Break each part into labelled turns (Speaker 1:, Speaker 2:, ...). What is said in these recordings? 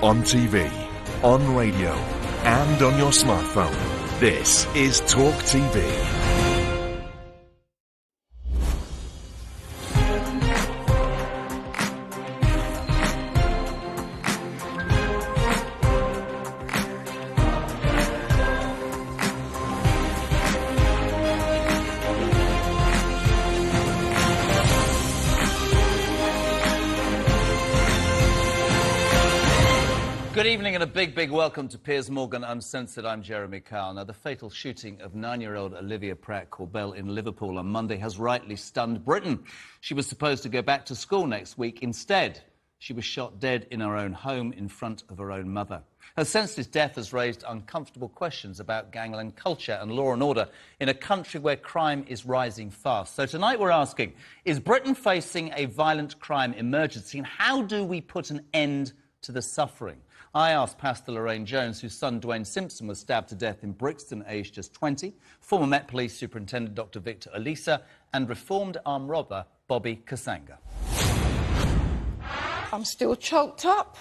Speaker 1: On TV, on radio, and on your smartphone. This is Talk TV.
Speaker 2: Good evening and a big welcome to Piers Morgan Uncensored. I'm Jeremy Kyle. Now, the fatal shooting of 9-year-old Olivia Pratt-Corbell in Liverpool on Monday has rightly stunned Britain. She was supposed to go back to school next week. Instead, she was shot dead in her own home in front of her own mother. Her senseless death has raised uncomfortable questions about gangland culture and law and order in a country where crime is rising fast. So tonight we're asking, is Britain facing a violent crime emergency, and how do we put an end to the suffering? I asked Pastor Lorraine Jones, whose son Dwayne Simpson was stabbed to death in Brixton, aged just 20, former Met Police Superintendent Dr Victor Olisa, and reformed armed robber Bobby Kasanga.
Speaker 3: I'm still choked up.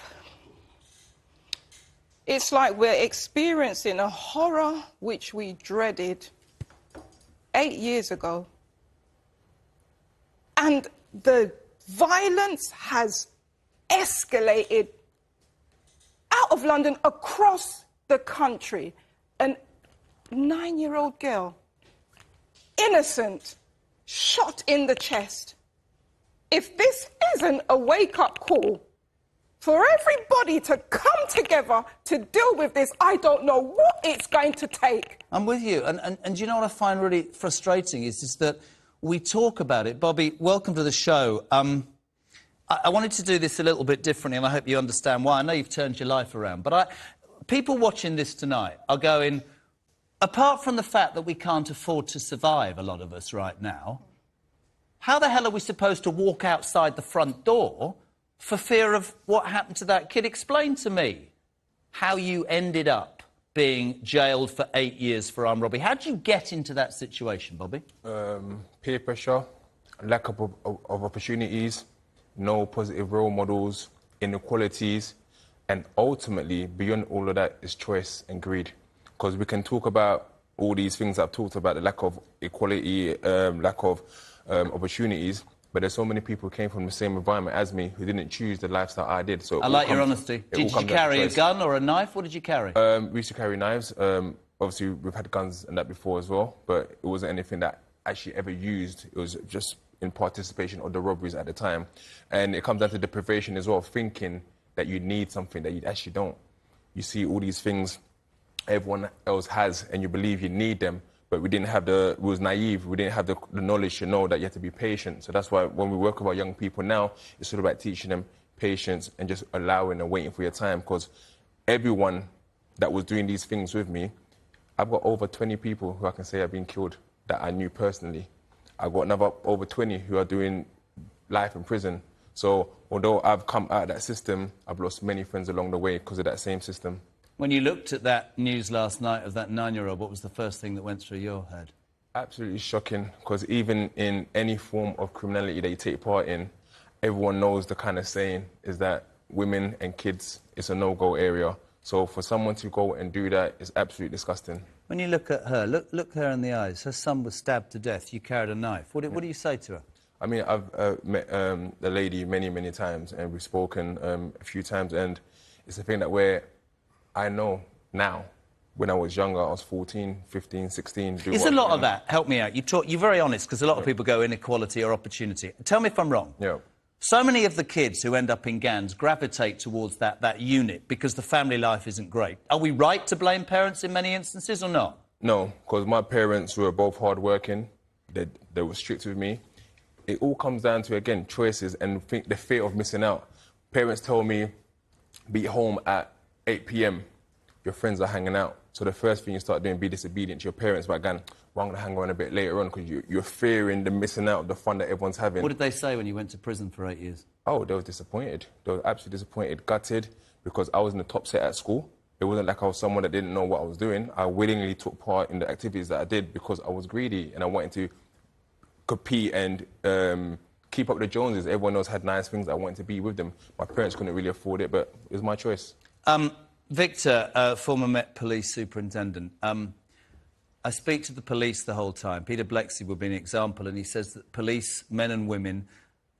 Speaker 3: It's like we're experiencing a horror which we dreaded 8 years ago. And the violence has escalated out of London, across the country. An 9-year-old girl, innocent, shot in the chest. If this isn't a wake-up call for everybody to come together to deal with this, I don't know what it's going to take.
Speaker 2: I'm with you. And you know what I find really frustrating is that we talk about it. Bobby, welcome to the show. I wanted to do this a little bit differently, and I hope you understand why. I know you've turned your life around, but people watching this tonight are going, apart from the fact that we can't afford to survive, a lot of us right now, how the hell are we supposed to walk outside the front door for fear of what happened to that kid? Explain to me how you ended up being jailed for 8 years for armed robbery. How did you get into that situation, Bobby?
Speaker 4: Peer pressure, lack of opportunities, no positive role models, inequalities, and ultimately, beyond all of that, is choice and greed. Because we can talk about all these things I've talked about, the lack of equality, lack of opportunities, but there's so many people who came from the same environment as me who didn't choose the lifestyle I did. So
Speaker 2: I like your honesty. Did you carry a gun or a knife? What did you carry?
Speaker 4: We used to carry knives. Obviously, we've had guns and that before as well, but it wasn't anything that actually ever used. It was just in participation of the robberies at the time. And it comes down to deprivation as well, thinking that you need something that you actually don't. You see all these things everyone else has, and you believe you need them, but we was naive, we didn't have the knowledge to know that you have to be patient. So that's why when we work with our young people now, it's sort of about teaching them patience and just allowing and waiting for your time, because everyone that was doing these things with me, I've got over 20 people who I can say have been killed that I knew personally. I've got another over 20 who are doing life in prison. So although I've come out of that system, I've lost many friends along the way because of that same system.
Speaker 2: When you looked at that news last night of that 9-year-old, what was the first thing that went through your head?
Speaker 4: Absolutely shocking, because even in any form of criminality that you take part in, everyone knows the kind of saying is that women and kids, it's a no-go area. So for someone to go and do that is absolutely disgusting. When
Speaker 2: you look at her, look her in the eyes. Her son was stabbed to death. You carried a knife. What do you say to her?
Speaker 4: I mean, I've met the lady many times, and we've spoken a few times, and it's a thing that where I know now, when I was younger, I was 14, 15, 16...
Speaker 2: It's a lot of that. Help me out. You're very honest, because a lot of people go inequality or opportunity. Tell me if I'm wrong.
Speaker 4: Yeah.
Speaker 2: So many of the kids who end up in gangs gravitate towards that unit because the family life isn't great. Are we right to blame parents in many instances or not?
Speaker 4: No, because my parents were both hard-working. They were strict with me. It all comes down to, again, choices and the fear of missing out. Parents tell me, be home at 8 p.m. Your friends are hanging out. So the first thing you start doing, be disobedient to your parents by going, well, I'm going to hang around a bit later on, because you're fearing the missing out of the fun that everyone's having.
Speaker 2: What did they say when you went to prison for 8 years?
Speaker 4: Oh, they were disappointed. They were absolutely disappointed, gutted, because I was in the top set at school. It wasn't like I was someone that didn't know what I was doing. I willingly took part in the activities that I did because I was greedy and I wanted to compete and keep up with the Joneses. Everyone else had nice things. I wanted to be with them. My parents couldn't really afford it, but it was my choice.
Speaker 2: Victor, former Met Police Superintendent, I speak to the police the whole time. Peter Bleksley would be an example, and he says that police, men and women,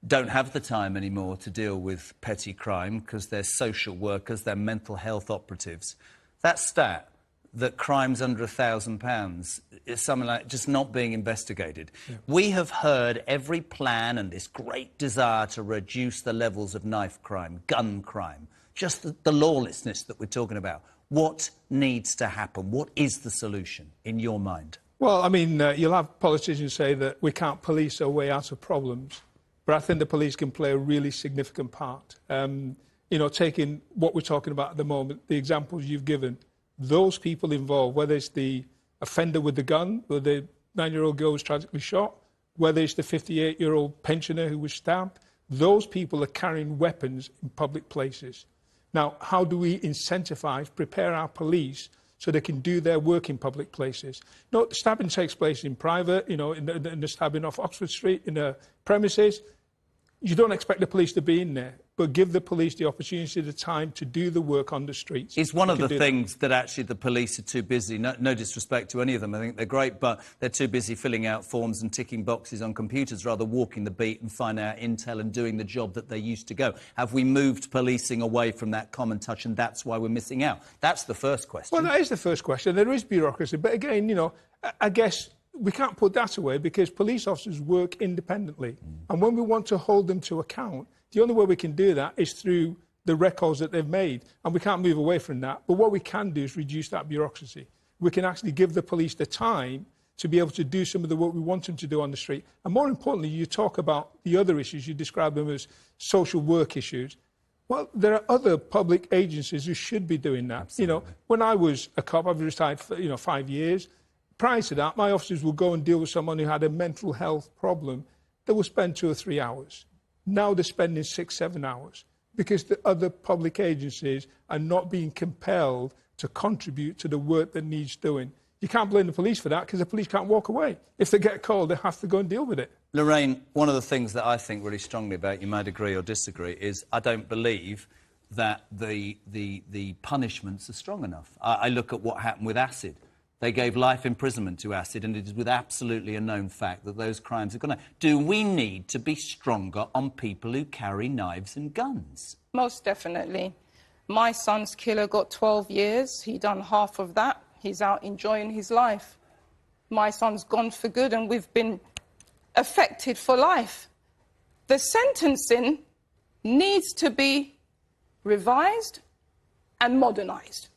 Speaker 2: don't have the time anymore to deal with petty crime because they're social workers, they're mental health operatives. That stat, that crimes under £1,000 is something like just not being investigated. Yeah. We have heard every plan and this great desire to reduce the levels of knife crime, gun crime, just the lawlessness that we're talking about. What needs to happen? What is the solution, in your mind?
Speaker 5: Well, I mean, you'll have politicians say that we can't police our way out of problems, but I think the police can play a really significant part. You know, taking what we're talking about at the moment, the examples you've given, those people involved, whether it's the offender with the gun, or the 9-year-old girl who was tragically shot, whether it's the 58-year-old pensioner who was stabbed, those people are carrying weapons in public places. Now, how do we incentivise, prepare our police so they can do their work in public places? No, stabbing takes place in private, you know, in the stabbing off Oxford Street, in the premises. You don't expect the police to be in there, but give the police the opportunity, the time to do the work on the streets.
Speaker 2: It's one of the things that actually the police are too busy, no disrespect to any of them, I think they're great, but they're too busy filling out forms and ticking boxes on computers, rather walking the beat and finding out intel and doing the job that they used to go. Have we moved policing away from that common touch, and that's why we're missing out? That's the first question.
Speaker 5: Well, that is the first question. There is bureaucracy, but again, you know, I guess we can't put that away because police officers work independently. And when we want to hold them to account, the only way we can do that is through the records that they've made. And we can't move away from that. But what we can do is reduce that bureaucracy. We can actually give the police the time to be able to do some of the work we want them to do on the street. And more importantly, you talk about the other issues. You describe them as social work issues. Well, there are other public agencies who should be doing that. Absolutely. You know, when I was a cop, I've retired for, 5 years. Prior to that, my officers would go and deal with someone who had a mental health problem. They would spend 2 or 3 hours. Now they're spending 6, 7 hours because the other public agencies are not being compelled to contribute to the work that needs doing. You can't blame the police for that because the police can't walk away. If they get called, they have to go and deal with it.
Speaker 2: Lorraine, one of the things that I think really strongly about, you might agree or disagree, is I don't believe that the punishments are strong enough. I look at what happened with acid. They gave life imprisonment to acid, and it is with absolutely a known fact that those crimes are going to... Do we need to be stronger on people who carry knives and guns?
Speaker 3: Most definitely. My son's killer got 12 years. He done half of that. He's out enjoying his life. My son's gone for good, and we've been affected for life. The sentencing needs to be revised and modernised.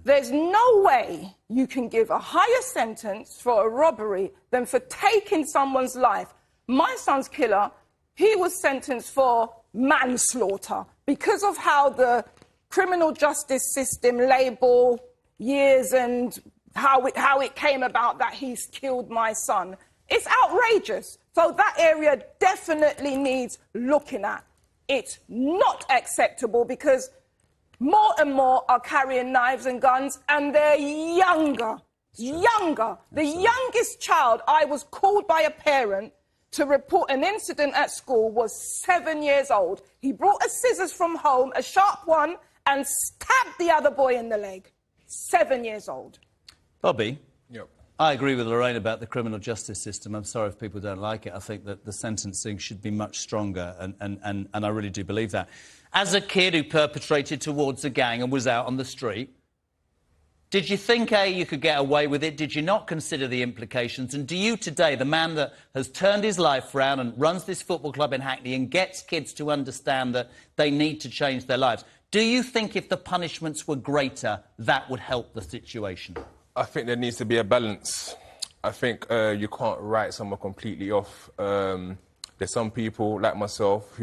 Speaker 3: There's no way you can give a higher sentence for a robbery than for taking someone's life. My son's killer, he was sentenced for manslaughter because of how the criminal justice system label years and how it came about that he's killed my son. It's outrageous. So that area definitely needs looking at. It's not acceptable because more and more are carrying knives and guns, and they're younger. Younger. The youngest child I was called by a parent to report an incident at school was 7 years old. He brought a scissors from home, a sharp one, and stabbed the other boy in the leg. 7 years old.
Speaker 2: Bobby?
Speaker 4: Yep.
Speaker 2: I agree with Lorraine about the criminal justice system. I'm sorry if people don't like it. I think that the sentencing should be much stronger, and I really do believe that. As a kid who perpetrated towards a gang and was out on the street, did you think, A, you could get away with it? Did you not consider the implications? And do you today, the man that has turned his life around and runs this football club in Hackney and gets kids to understand that they need to change their lives, do you think if the punishments were greater, that would help the situation?
Speaker 4: I think there needs to be a balance. I think you can't write someone completely off. There's some people, like myself,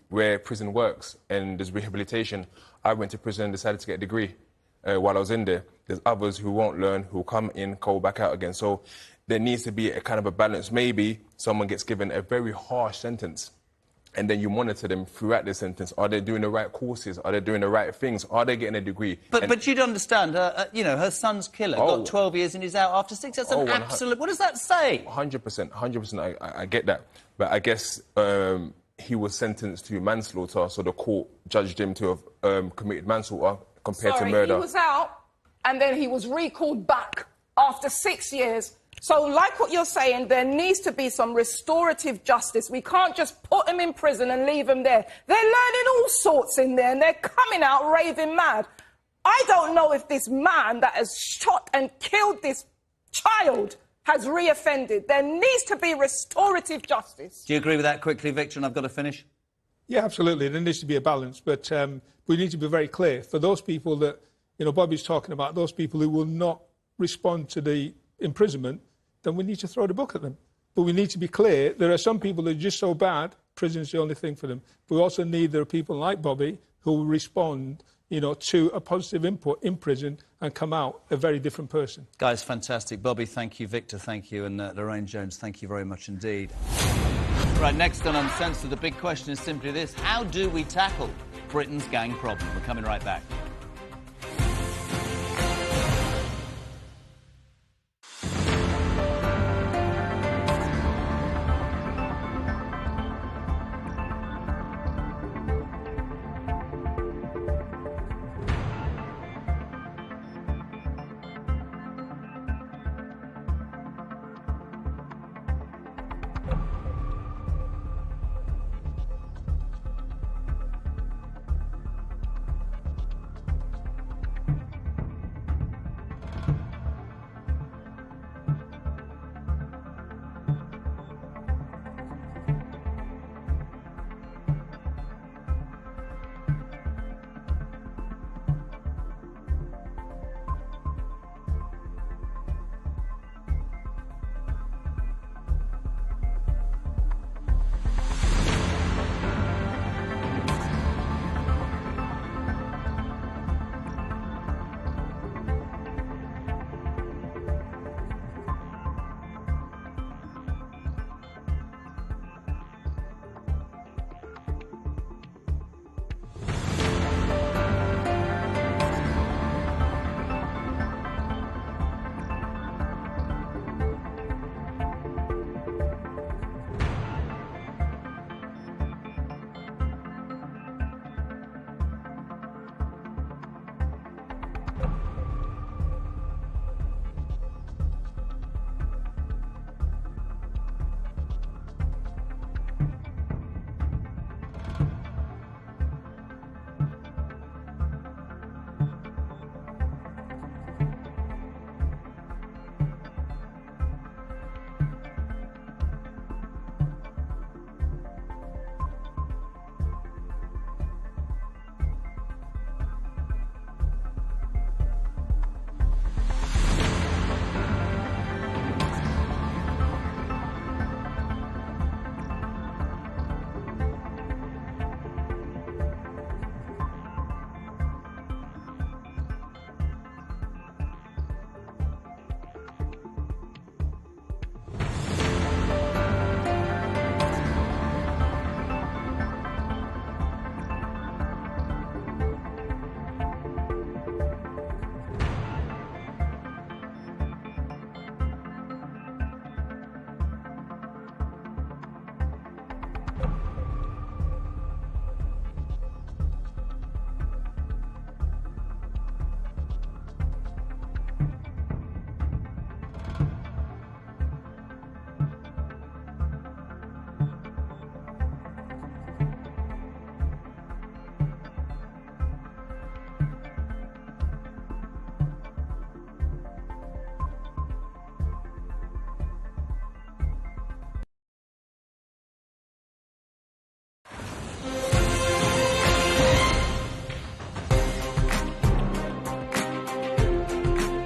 Speaker 4: where prison works and there's rehabilitation. I went to prison and decided to get a degree while I was in there. There's others who won't learn, who come in, go back out again. So there needs to be a kind of a balance. Maybe someone gets given a very harsh sentence and then you monitor them throughout the sentence. Are they doing the right courses? Are they doing the right things? Are they getting a degree?
Speaker 2: But you'd understand, her son's killer got 12 years and he's out after 6. That's an absolute... What does that say?
Speaker 4: 100%, I get that. But I guess he was sentenced to manslaughter, so the court judged him to have committed manslaughter. compared to murder.
Speaker 3: He was out, and then he was recalled back after 6 years. So, like what you're saying, there needs to be some restorative justice. We can't just put them in prison and leave them there. They're learning all sorts in there, and they're coming out raving mad. I don't know if this man that has shot and killed this child has reoffended. There needs to be restorative justice.
Speaker 2: Do you agree with that quickly, Victor? And I've got to finish.
Speaker 5: Yeah, absolutely. There needs to be a balance, but we need to be very clear. For those people that, you know, Bobby's talking about, those people who will not respond to the imprisonment, then we need to throw the book at them. But we need to be clear. There are some people that are just so bad, prison's the only thing for them. But we also need, there are people like Bobby who will respond, you know, to a positive input in prison and come out a very different person.
Speaker 2: Guys, fantastic. Bobby, thank you. Victor, thank you. And Lorraine Jones, thank you very much indeed. Right, next on Uncensored, the big question is simply this. How do we tackle Britain's gang problem? We're coming right back.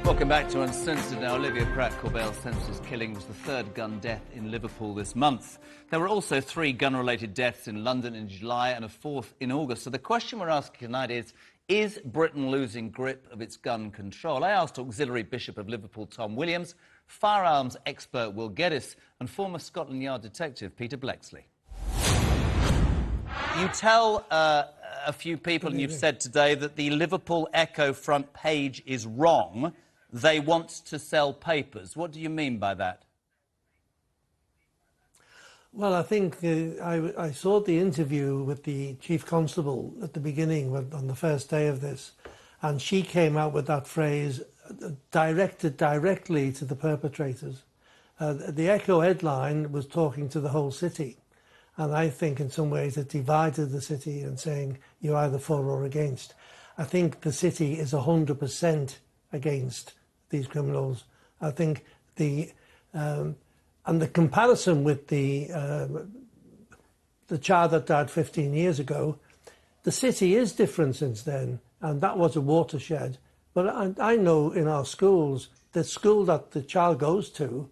Speaker 2: Welcome back to Uncensored. Now, Olivia Pratt-Corbell-Sensel's killing was the third gun death in Liverpool this month. There were also 3 gun-related deaths in London in July and a 4th in August. So the question we're asking tonight is Britain losing grip of its gun control? I asked Auxiliary Bishop of Liverpool Tom Williams, firearms expert Will Geddes and former Scotland Yard detective Peter Blexley. You tell a few people, and you've said today, that the Liverpool Echo front page is wrong. They want to sell papers. What do you mean by that?
Speaker 6: Well, I think I saw the interview with the Chief Constable at the beginning, on the first day of this, And she came out with that phrase directed directly to the perpetrators. The Echo headline was talking to the whole city. And I think in some ways it divided the city and saying you're either for or against. I think the city is 100% against these criminals. I think and the comparison with the child that died 15 years ago, the city is different since then, and that was a watershed. But I know in our schools, the school that the child goes to,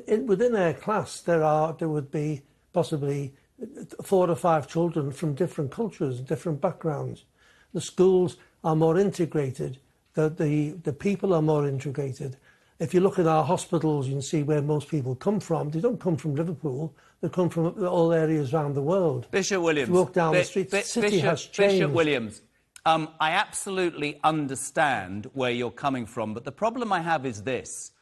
Speaker 6: within their class there would be possibly 4 or 5 children from different cultures, different backgrounds. The schools are more integrated. The people are more integrated. If you look at our hospitals, you can see where most people come from. They don't come from Liverpool. They come from all areas around the world.
Speaker 2: Bishop Williams.
Speaker 6: If you walk down the street, the city has changed.
Speaker 2: Bishop Williams, I absolutely understand where you're coming from, but the problem I have is this.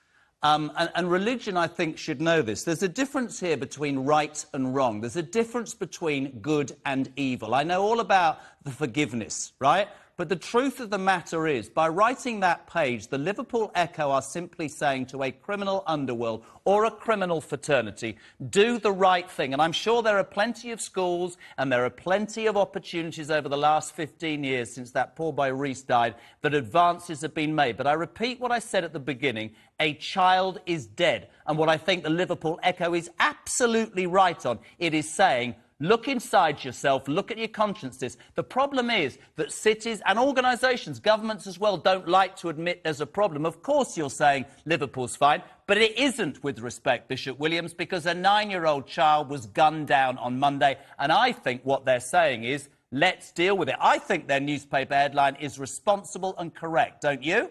Speaker 2: And religion, I think, should know this. There's a difference here between right and wrong. There's a difference between good and evil. I know all about the forgiveness, right? But the truth of the matter is, by writing that page, the Liverpool Echo are simply saying to a criminal underworld or a criminal fraternity, do the right thing. And I'm sure there are plenty of schools and there are plenty of opportunities over the last 15 years since that poor boy Reese died that advances have been made. But I repeat what I said at the beginning, a child is dead. And what I think the Liverpool Echo is absolutely right on, it is saying, look inside yourself, look at your consciences. The problem is that cities and organisations, governments as well, don't like to admit there's a problem. Of course you're saying Liverpool's fine, but it isn't with respect, Bishop Williams, because a 9-year-old child was gunned down on Monday, and I think what they're saying is, let's deal with it. I think their newspaper headline is responsible and correct, don't you?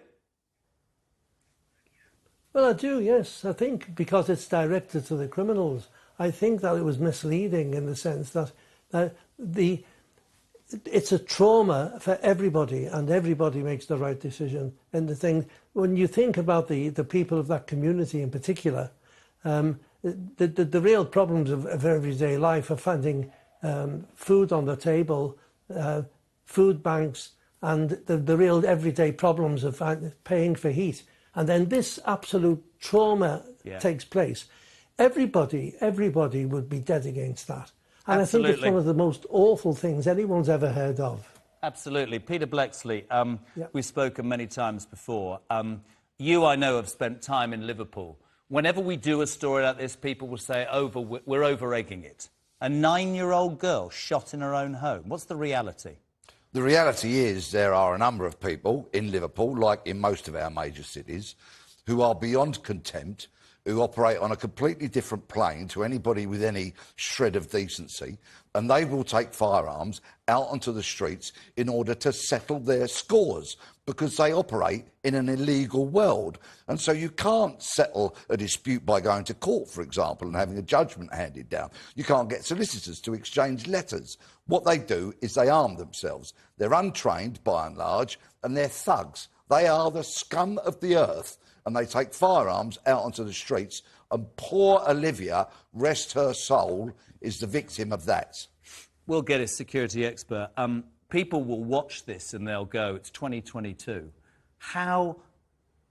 Speaker 6: Well, I do, yes. I think because it's directed to the criminals. I think that it was misleading in the sense that it's a trauma for everybody, and everybody makes the right decision. And the thing, when you think about the people of that community in particular, the real problems of everyday life are finding food on the table, food banks, and the real everyday problems of paying for heat. And then this absolute trauma takes place. Everybody would be dead against that. And
Speaker 2: Absolutely.
Speaker 6: I think it's one of the most awful things anyone's ever heard of.
Speaker 2: Absolutely. Peter Blexley, we've spoken many times before. You, I know, have spent time in Liverpool. Whenever we do a story like this, people will say, we're over-egging it. A 9-year-old girl shot in her own home. What's the reality?
Speaker 7: The reality is there are a number of people in Liverpool, like in most of our major cities, who are beyond contempt, who operate on a completely different plane to anybody with any shred of decency, and they will take firearms out onto the streets in order to settle their scores because they operate in an illegal world. And so you can't settle a dispute by going to court, for example, and having a judgment handed down. You can't get solicitors to exchange letters. What they do is they arm themselves. They're untrained, by and large, and they're thugs. They are the scum of the earth, and they take firearms out onto the streets, and poor Olivia, rest her soul, is the victim of that.
Speaker 2: We'll get a security expert. People will watch this and they'll go, it's 2022. How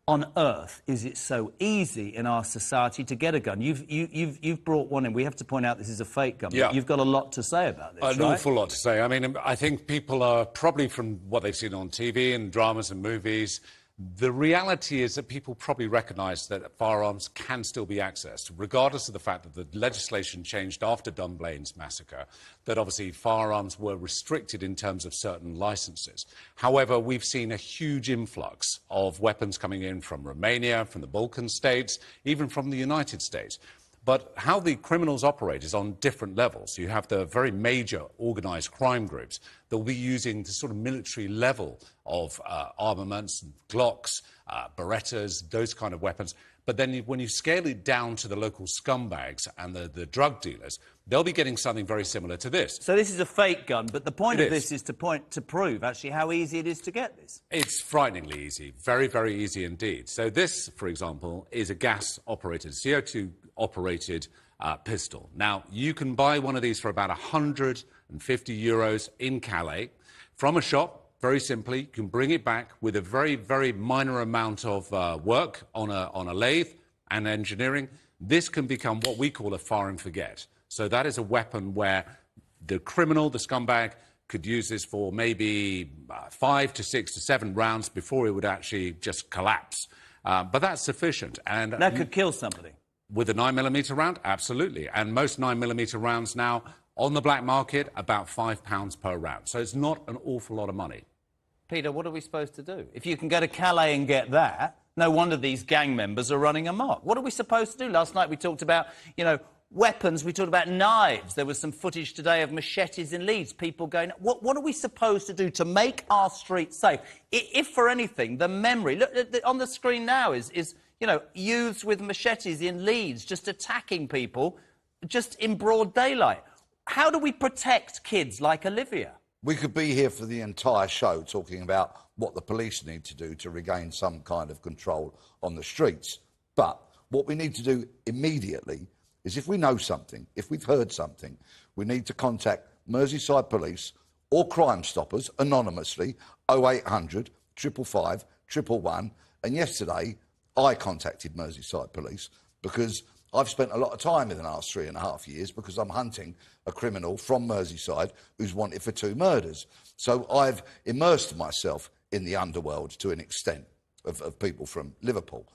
Speaker 2: on earth is it so easy in our society to get a gun? You've brought one in. We have to point out this is a fake gun.
Speaker 8: Yeah.
Speaker 2: But you've got a lot to say about this,
Speaker 8: An awful lot to say. I mean, I think people are probably, from what they've seen on TV and dramas and movies, the reality is that people probably recognise that firearms can still be accessed, regardless of the fact that the legislation changed after Dunblaine's massacre, that obviously firearms were restricted in terms of certain licences. However, we've seen a huge influx of weapons coming in from Romania, from the Balkan states, even from the United States. But how the criminals operate is on different levels. You have the very major organised crime groups that will be using the sort of military level of armaments, Glocks, Berettas, those kind of weapons. But then when you scale it down to the local scumbags and the drug dealers, they'll be getting something very similar to this.
Speaker 2: So this is a fake gun, but the point of this is to prove, actually, how easy it is to get this.
Speaker 8: It's frighteningly easy. Very, very easy indeed. So this, for example, is a gas-operated, CO2-operated pistol. Now, you can buy one of these for about €150 in Calais from a shop very simply, you can bring it back with a very, very minor amount of work on a lathe and engineering. This can become what we call a fire and forget. So that is a weapon where the criminal, the scumbag, could use this for maybe 5 to 6 to 7 rounds before it would actually just collapse. But that's sufficient. And
Speaker 2: that could kill somebody.
Speaker 8: With a 9mm round, absolutely. And most 9mm rounds now on the black market, about £5 per round. So it's not an awful lot of money.
Speaker 2: Peter, what are we supposed to do? If you can go to Calais and get that, no wonder these gang members are running amok. What are we supposed to do? Last night we talked about, you know, weapons, we talked about knives. There was some footage today of machetes in Leeds, people going... What are we supposed to do to make our streets safe? If, for anything, the memory... Look, on the screen now is, you know, youths with machetes in Leeds just attacking people just in broad daylight. How do we protect kids like Olivia?
Speaker 7: We could be here for the entire show talking about what the police need to do to regain some kind of control on the streets. But what we need to do immediately is, if we know something, if we've heard something, we need to contact Merseyside Police or Crime Stoppers anonymously, 0800 555 111. And yesterday, I contacted Merseyside Police because I've spent a lot of time in the last 3.5 years because I'm hunting a criminal from Merseyside who's wanted for 2 murders. So I've immersed myself in the underworld to an extent of people from Liverpool.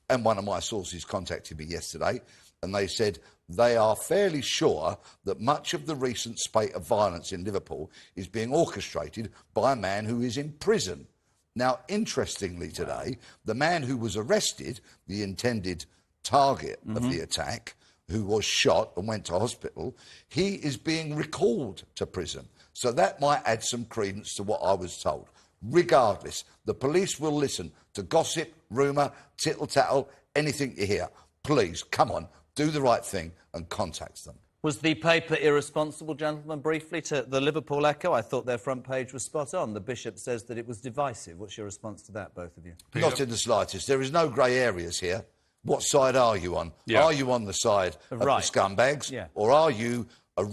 Speaker 7: And one of my sources contacted me yesterday and they said they are fairly sure that much of the recent spate of violence in Liverpool is being orchestrated by a man who is in prison. Now, interestingly today, the man who was arrested, the intended target of the attack, who was shot and went to hospital, he is being recalled to prison. So that might add some credence to what I was told. Regardless, the police will listen to gossip, rumour, tittle-tattle, anything you hear. Please, come on, do the right thing and contact them.
Speaker 2: Was the paper irresponsible, gentlemen, briefly, to the Liverpool Echo? I thought their front page was spot on. The Bishop says that it was divisive. What's your response to that, both of you?
Speaker 7: Peter? Not in the slightest. There is no grey areas here. What side are you on? Yeah. Are you on the side of the scumbags? Yeah. Or are you a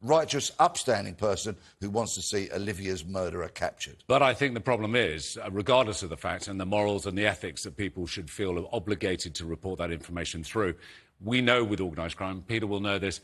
Speaker 7: righteous, upstanding person who wants to see Olivia's murderer captured?
Speaker 8: But I think the problem is, regardless of the facts and the morals and the ethics that people should feel obligated to report that information through, we know with organised crime, Peter will know this,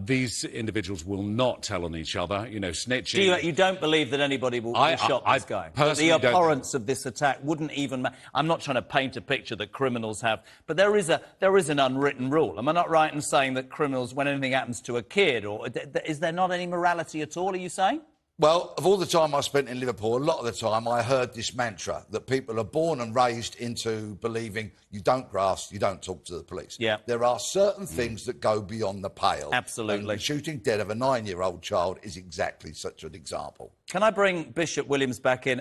Speaker 8: these individuals will not tell on each other, you know, snitching.
Speaker 2: You don't believe that anybody will shot this guy?
Speaker 8: Personally
Speaker 2: the abhorrence of this attack wouldn't even... I'm not trying to paint a picture that criminals have, but there is an unwritten rule. Am I not right in saying that criminals, when anything happens to a kid, or is there not any morality at all, are you saying?
Speaker 7: Well, of all the time I spent in Liverpool, a lot of the time I heard this mantra that people are born and raised into believing you don't grass, you don't talk to the police.
Speaker 2: Yeah.
Speaker 7: There are certain things that go beyond the pale.
Speaker 2: Absolutely.
Speaker 7: And the shooting dead of a 9-year-old child is exactly such an example.
Speaker 2: Can I bring Bishop Williams back in?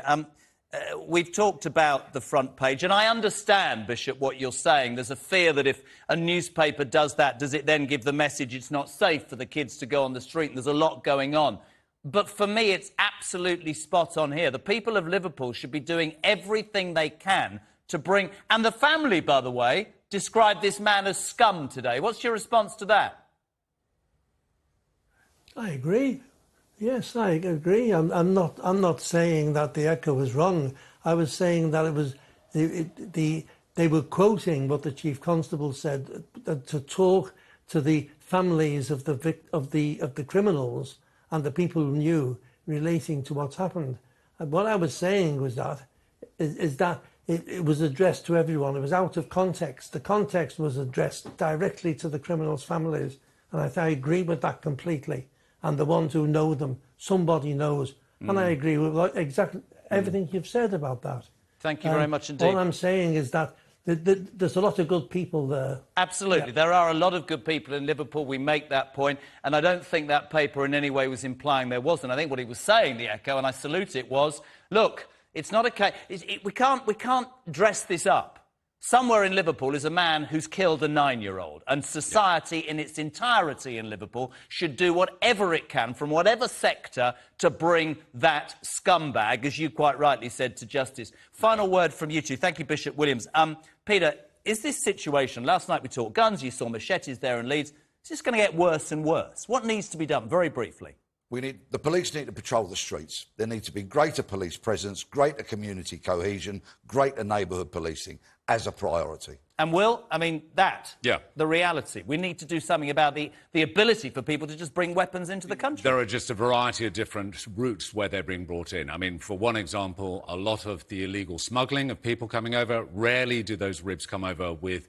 Speaker 2: We've talked about the front page, and I understand, Bishop, what you're saying. There's a fear that if a newspaper does that, does it then give the message it's not safe for the kids to go on the street? And there's a lot going on. But for me, it's absolutely spot on here. The people of Liverpool should be doing everything they can to bring... And the family, by the way, described this man as scum today. What's your response to that?
Speaker 6: I agree. Yes, I agree. I'm not saying that the Echo was wrong. I was saying that it was... They were quoting what the Chief Constable said, to talk to the families of the criminals and the people who knew relating to what's happened. And what I was saying was that it was addressed to everyone. It was out of context. The context was addressed directly to the criminals' families. And I agree with that completely. And the ones who know them, somebody knows. And I agree with exactly everything you've said about that.
Speaker 2: Thank you very much indeed.
Speaker 6: All I'm saying is that there's a lot of good people there.
Speaker 2: Absolutely. Yeah. There are a lot of good people in Liverpool. We make that point. And I don't think that paper in any way was implying there wasn't. I think what he was saying, the Echo, and I salute it, was, look, it's not a case... We can't dress this up. Somewhere in Liverpool is a man who's killed a 9-year-old, and society in its entirety in Liverpool should do whatever it can, from whatever sector, to bring that scumbag, as you quite rightly said, to justice. Final word from you two. Thank you, Bishop Williams. Peter, is this situation... Last night we talked guns, you saw machetes there in Leeds. Is this going to get worse and worse? What needs to be done, very briefly?
Speaker 7: The police need to patrol the streets. There needs to be greater police presence, greater community cohesion, greater neighbourhood policing as a priority.
Speaker 2: And Will, I mean, the reality. We need to do something about the ability for people to just bring weapons into the country.
Speaker 8: There are just a variety of different routes where they're being brought in. I mean, for one example, a lot of the illegal smuggling of people coming over, rarely do those ribs come over with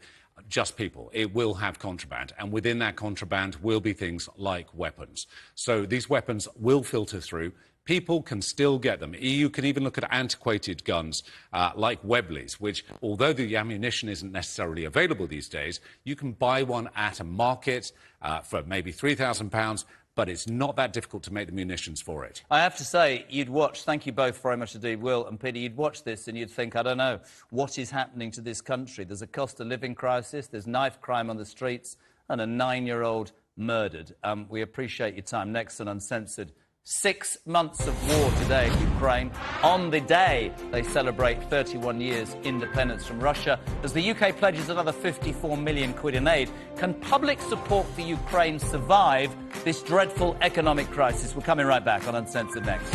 Speaker 8: just people. It will have contraband, and within that contraband will be things like weapons. So these weapons will filter through. People can still get them. EU can even look at antiquated guns like Webleys, which, although the ammunition isn't necessarily available these days, you can buy one at a market for maybe £3,000, but it's not that difficult to make the munitions for it.
Speaker 2: I have to say, you'd watch, thank you both very much indeed, Will and Peter, you'd watch this and you'd think, I don't know, what is happening to this country? There's a cost of living crisis, there's knife crime on the streets, and a 9-year-old murdered. We appreciate your time. Next on Uncensored, 6 months of war today in Ukraine. On the day they celebrate 31 years independence from Russia, as the UK pledges another 54 million quid in aid. Can public support for Ukraine survive this dreadful economic crisis? We're coming right back on Uncensored next.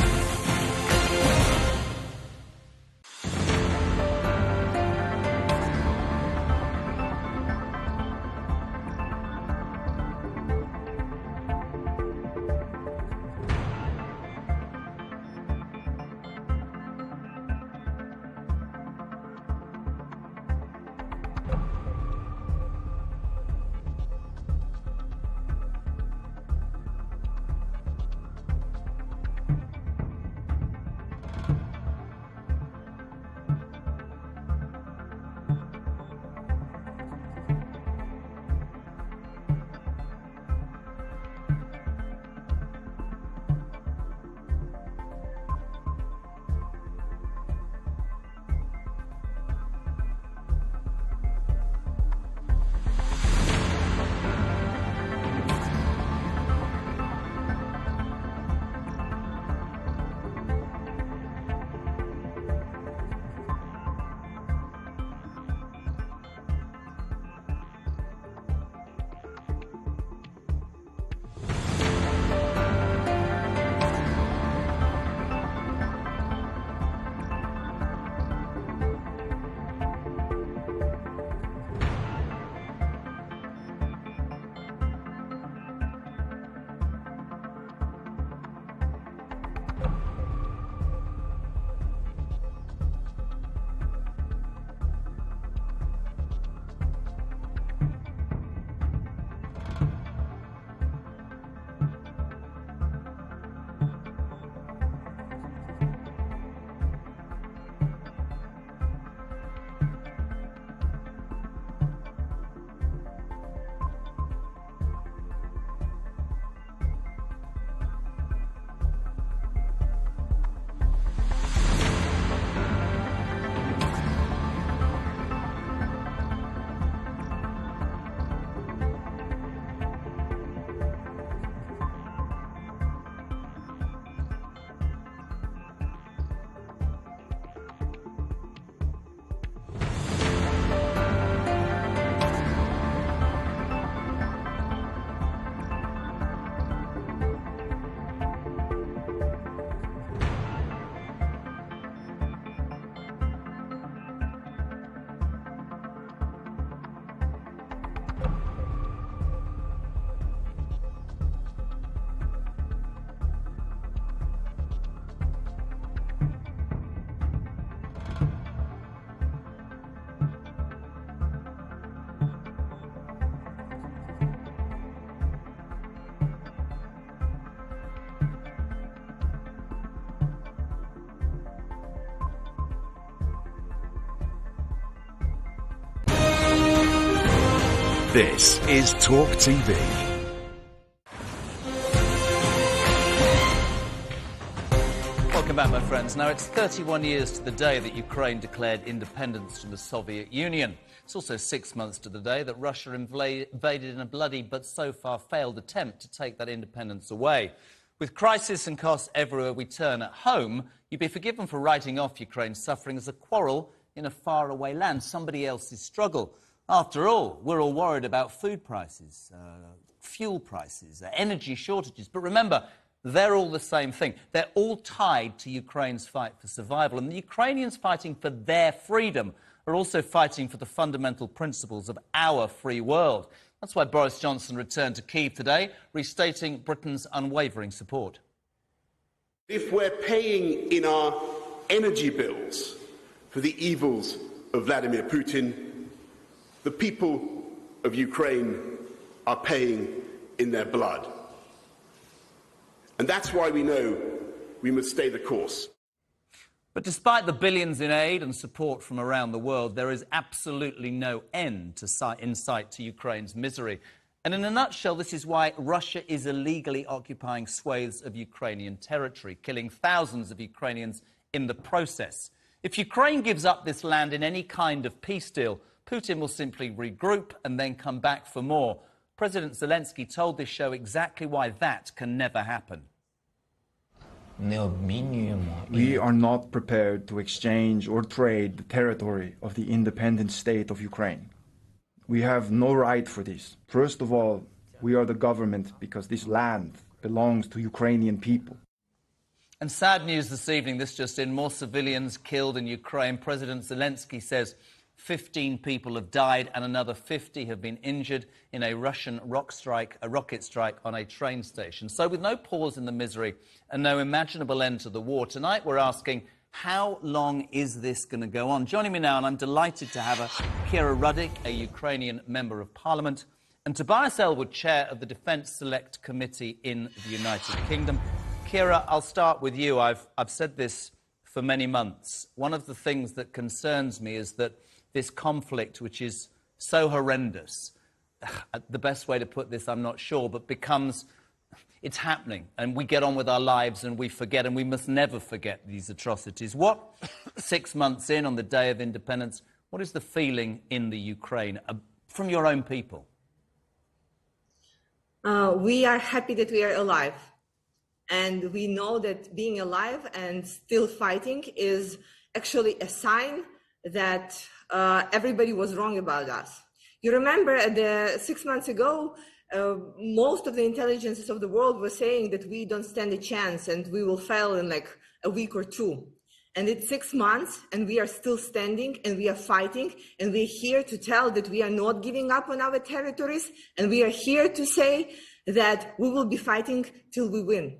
Speaker 1: This is Talk TV.
Speaker 2: Welcome back, my friends. Now, it's 31 years to the day that Ukraine declared independence from the Soviet Union. It's also 6 months to the day that Russia invaded in a bloody but so far failed attempt to take that independence away. With crisis and costs everywhere we turn at home, you'd be forgiven for writing off Ukraine's suffering as a quarrel in a faraway land, somebody else's struggle. After all, we're all worried about food prices, fuel prices, energy shortages. But remember, they're all the same thing. They're all tied to Ukraine's fight for survival. And the Ukrainians fighting for their freedom are also fighting for the fundamental principles of our free world. That's why Boris Johnson returned to Kyiv today, restating Britain's unwavering support.
Speaker 9: If we're paying in our energy bills for the evils of Vladimir Putin, the people of Ukraine are paying in their blood. And that's why we know we must stay the course.
Speaker 2: But despite the billions in aid and support from around the world, there is absolutely no end in sight to Ukraine's misery. And in a nutshell, this is why Russia is illegally occupying swathes of Ukrainian territory, killing thousands of Ukrainians in the process. If Ukraine gives up this land in any kind of peace deal, Putin will simply regroup and then come back for more. President Zelensky told this show exactly why that can never happen.
Speaker 10: We are not prepared to exchange or trade the territory of the independent state of Ukraine. We have no right for this. First of all, we are the government because this land belongs to Ukrainian people.
Speaker 2: And sad news this evening, this just in, more civilians killed in Ukraine. President Zelensky says 15 people have died and another 50 have been injured in a Russian rocket strike on a train station. So with no pause in the misery and no imaginable end to the war, tonight we're asking, how long is this going to go on? Joining me now, and I'm delighted to have Kira Ruddick, a Ukrainian Member of Parliament, and Tobias Ellwood, Chair of the Defence Select Committee in the United Kingdom. Kira, I'll start with you. I've said this for many months. One of the things that concerns me is that this conflict, which is so horrendous, the best way to put this, I'm not sure, but it's happening, and we get on with our lives and we forget, and we must never forget these atrocities. 6 months in, on the Day of Independence, what is the feeling in the Ukraine from your own people?
Speaker 11: We are happy that we are alive. And we know that being alive and still fighting is actually a sign that everybody was wrong about us. You remember 6 months ago, most of the intelligences of the world were saying that we don't stand a chance and we will fail in like a week or two. And it's 6 months and we are still standing and we are fighting, and we're here to tell that we are not giving up on our territories, and we are here to say that we will be fighting till we win.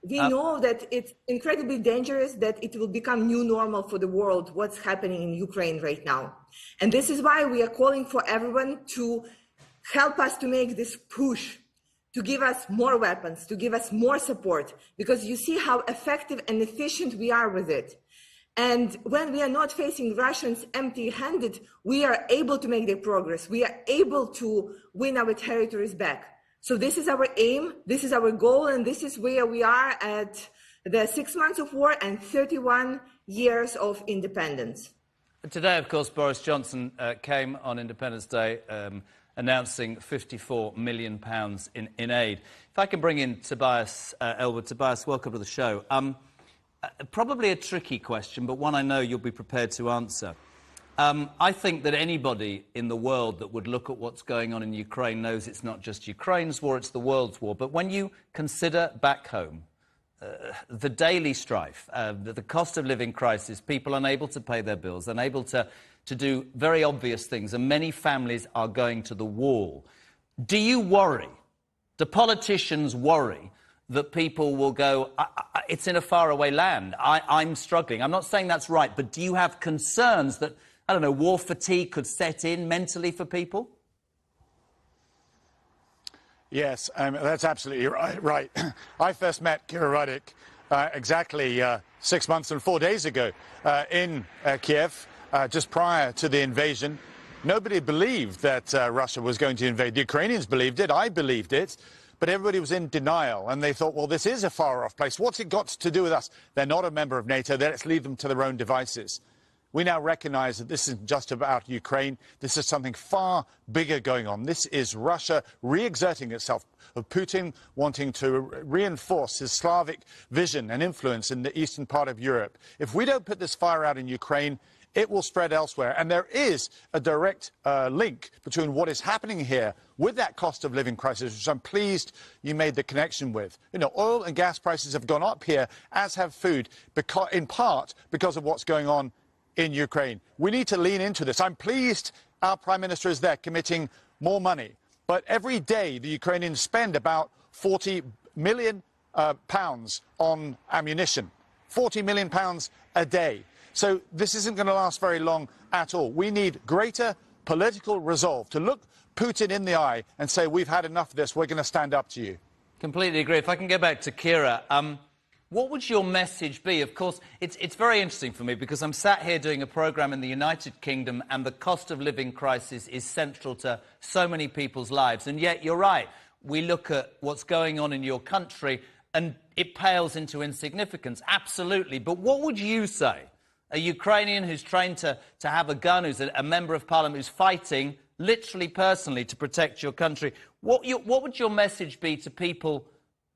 Speaker 11: We know that it's incredibly dangerous, that it will become new normal for the world, what's happening in Ukraine right now. And this is why we are calling for everyone to help us to make this push, to give us more weapons, to give us more support, because you see how effective and efficient we are with it. And when we are not facing Russians empty-handed, we are able to make their progress. We are able to win our territories back. So this is our aim, this is our goal, and this is where we are at the 6 months of war and 31 years of independence.
Speaker 2: Today, of course, Boris Johnson came on Independence Day announcing £54 million in aid. If I can bring in Tobias Ellwood. Tobias, welcome to the show. Probably a tricky question, but one I know you'll be prepared to answer. I think that anybody in the world that would look at what's going on in Ukraine knows it's not just Ukraine's war, it's the world's war. But when you consider back home the daily strife, the cost of living crisis, people unable to pay their bills, unable to do very obvious things, and many families are going to the wall, do you worry, do politicians worry that people will go, it's in a faraway land, I'm struggling? I'm not saying that's right, but do you have concerns that, I don't know, war fatigue could set in mentally for people?
Speaker 12: Yes, that's absolutely right. I first met Kira Ruddick exactly 6 months and 4 days ago in Kiev, just prior to the invasion. Nobody believed that Russia was going to invade. The Ukrainians believed it, I believed it, but everybody was in denial, and they thought, well, this is a far-off place. What's it got to do with us? They're not a member of NATO. Let's leave them to their own devices. We now recognise that this isn't just about Ukraine. This is something far bigger going on. This is Russia re-exerting itself, of Putin wanting to reinforce his Slavic vision and influence in the eastern part of Europe. If we don't put this fire out in Ukraine, it will spread elsewhere. And there is a direct link between what is happening here with that cost of living crisis, which I'm pleased you made the connection with. You know, oil and gas prices have gone up here, as have food, in part because of what's going on in Ukraine. We need to lean into this. I'm pleased our Prime Minister is there committing more money. But every day the Ukrainians spend about £40 million on ammunition. £40 million a day. So this isn't going to last very long at all. We need greater political resolve to look Putin in the eye and say, we've had enough of this, we're going to stand up to you.
Speaker 2: Completely agree. If I can go back to Kira, what would your message be? Of course, it's very interesting for me because I'm sat here doing a programme in the United Kingdom and the cost of living crisis is central to so many people's lives. And yet, you're right, we look at what's going on in your country and it pales into insignificance, absolutely. But what would you say? A Ukrainian who's trained to have a gun, who's a member of parliament, who's fighting, literally personally, to protect your country. What would your message be to people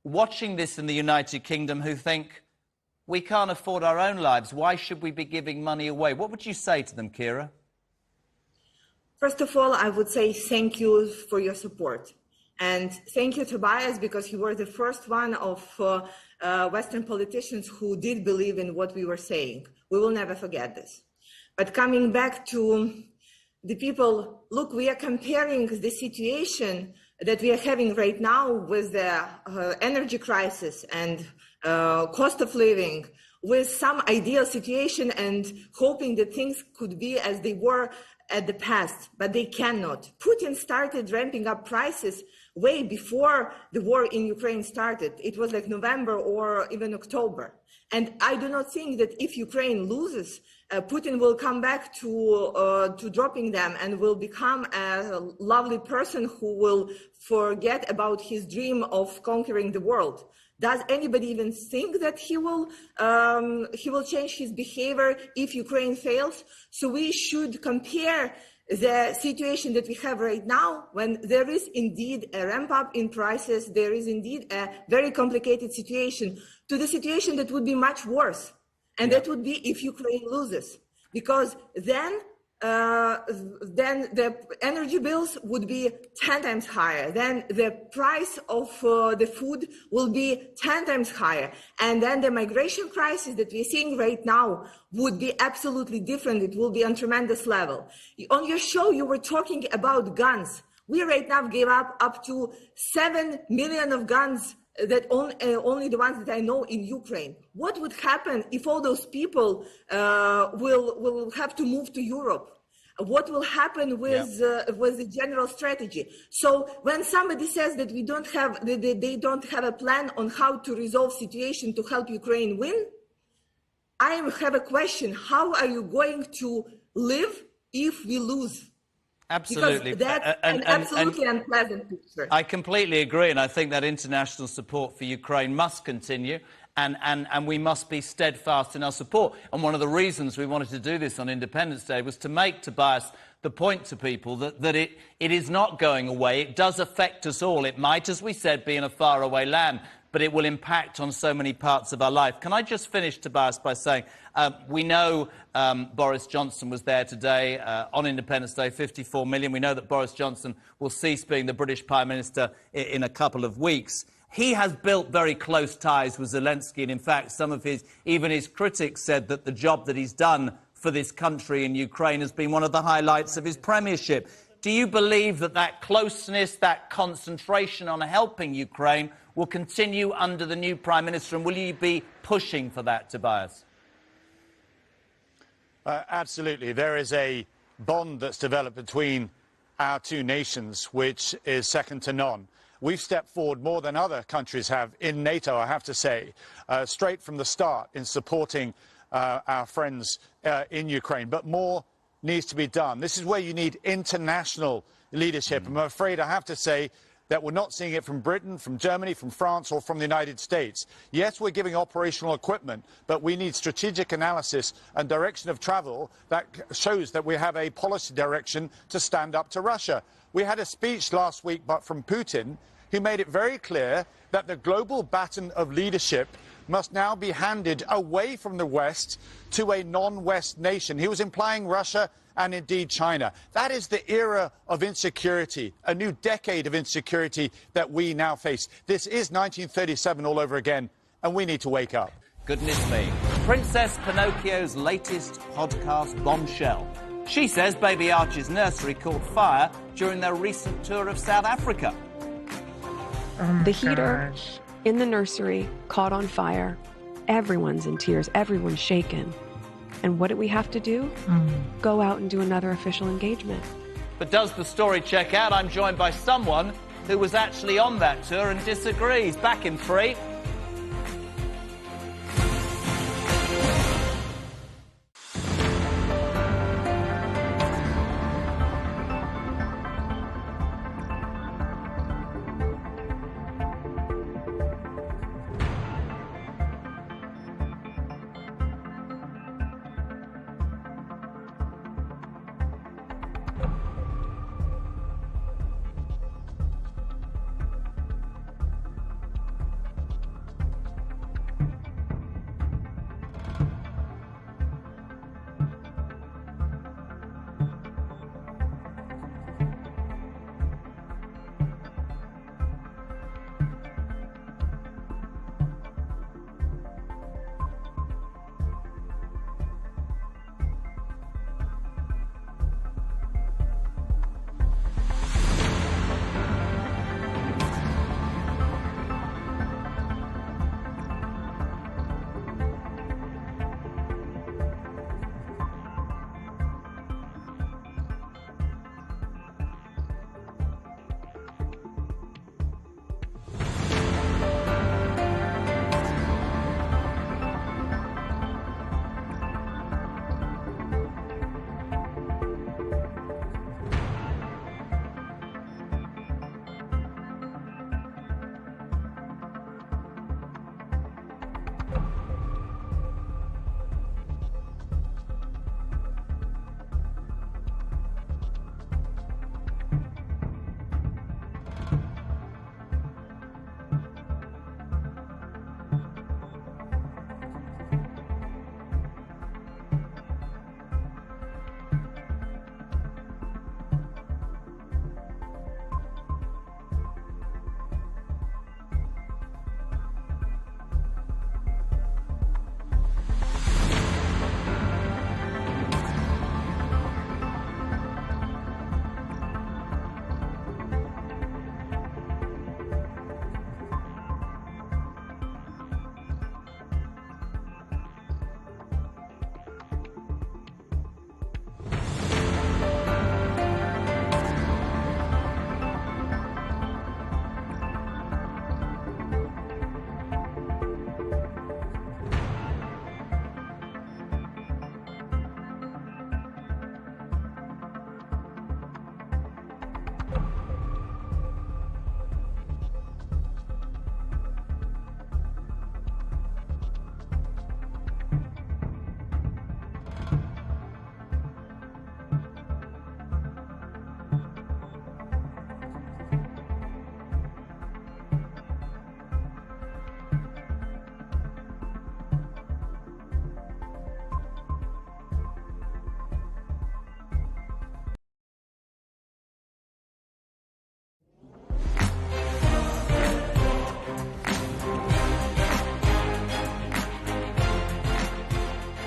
Speaker 2: watching this in the United Kingdom who think, we can't afford our own lives, why should we be giving money away? What would you say to them, Kira?
Speaker 11: First of all, I would say thank you for your support. And thank you, Tobias, because you were the first one of Western politicians who did believe in what we were saying. We will never forget this. But coming back to the people, look, we are comparing the situation that we are having right now with the energy crisis and cost of living with some ideal situation and hoping that things could be as they were at the past, but they cannot. Putin started ramping up prices way before the war in Ukraine started. It was like November or even October. And I do not think that if Ukraine loses, Putin will come back to dropping them and will become a lovely person who will forget about his dream of conquering the world. Does anybody even think that he will change his behavior if Ukraine fails? So we should compare the situation that we have right now, when there is indeed a ramp up in prices, there is indeed a very complicated situation, to the situation that would be much worse. And that would be if Ukraine loses, because then the energy bills would be 10 times higher. Then the price of the food will be 10 times higher. And then the migration crisis that we're seeing right now would be absolutely different. It will be on tremendous level. On your show, you were talking about guns. We right now gave up to 7 million of guns, that only the ones that I know in Ukraine. What would happen if all those people will have to move to Europe? What will happen with the general strategy? So when somebody says that they don't have a plan on how to resolve situation to help Ukraine win, I have a question: how are you going to live if we lose?
Speaker 2: Absolutely.
Speaker 11: Because that's an absolutely unpleasant picture.
Speaker 2: I completely agree, and I think that international support for Ukraine must continue, and we must be steadfast in our support. And one of the reasons we wanted to do this on Independence Day was to make, Tobias, the point to people that it is not going away. It does affect us all. It might, as we said, be in a faraway land, but it will impact on so many parts of our life. Can I just finish, Tobias, by saying we know Boris Johnson was there today on Independence Day, 54 million. We know that Boris Johnson will cease being the British Prime Minister in a couple of weeks. He has built very close ties with Zelensky, and in fact, even his critics said that the job that he's done for this country in Ukraine has been one of the highlights of his premiership. Do you believe that closeness, that concentration on helping Ukraine will continue under the new Prime Minister, and will you be pushing for that, Tobias?
Speaker 12: Absolutely. There is a bond that's developed between our two nations, which is second to none. We've stepped forward more than other countries have in NATO, I have to say, straight from the start in supporting our friends in Ukraine. But more needs to be done. This is where you need international leadership. I'm afraid I have to say that we're not seeing it from Britain, from Germany, from France or from the United States. Yes, we're giving operational equipment, but we need strategic analysis and direction of travel that shows that we have a policy direction to stand up to Russia. We had a speech last week from Putin, who made it very clear that the global baton of leadership must now be handed away from the West to a non-West nation. He was implying Russia and indeed China. That is the era of insecurity, a new decade of insecurity that we now face. This is 1937 all over again, and we need to wake up.
Speaker 2: Goodness me. Princess Pinocchio's latest podcast bombshell. She says baby Archie's nursery caught fire during their recent tour of South Africa.
Speaker 13: The heater in the nursery caught on fire. Everyone's in tears. Everyone's shaken. And what do we have to do? Go out and do another official engagement.
Speaker 2: But does the story check out? I'm joined by someone who was actually on that tour and disagrees. Back in 3.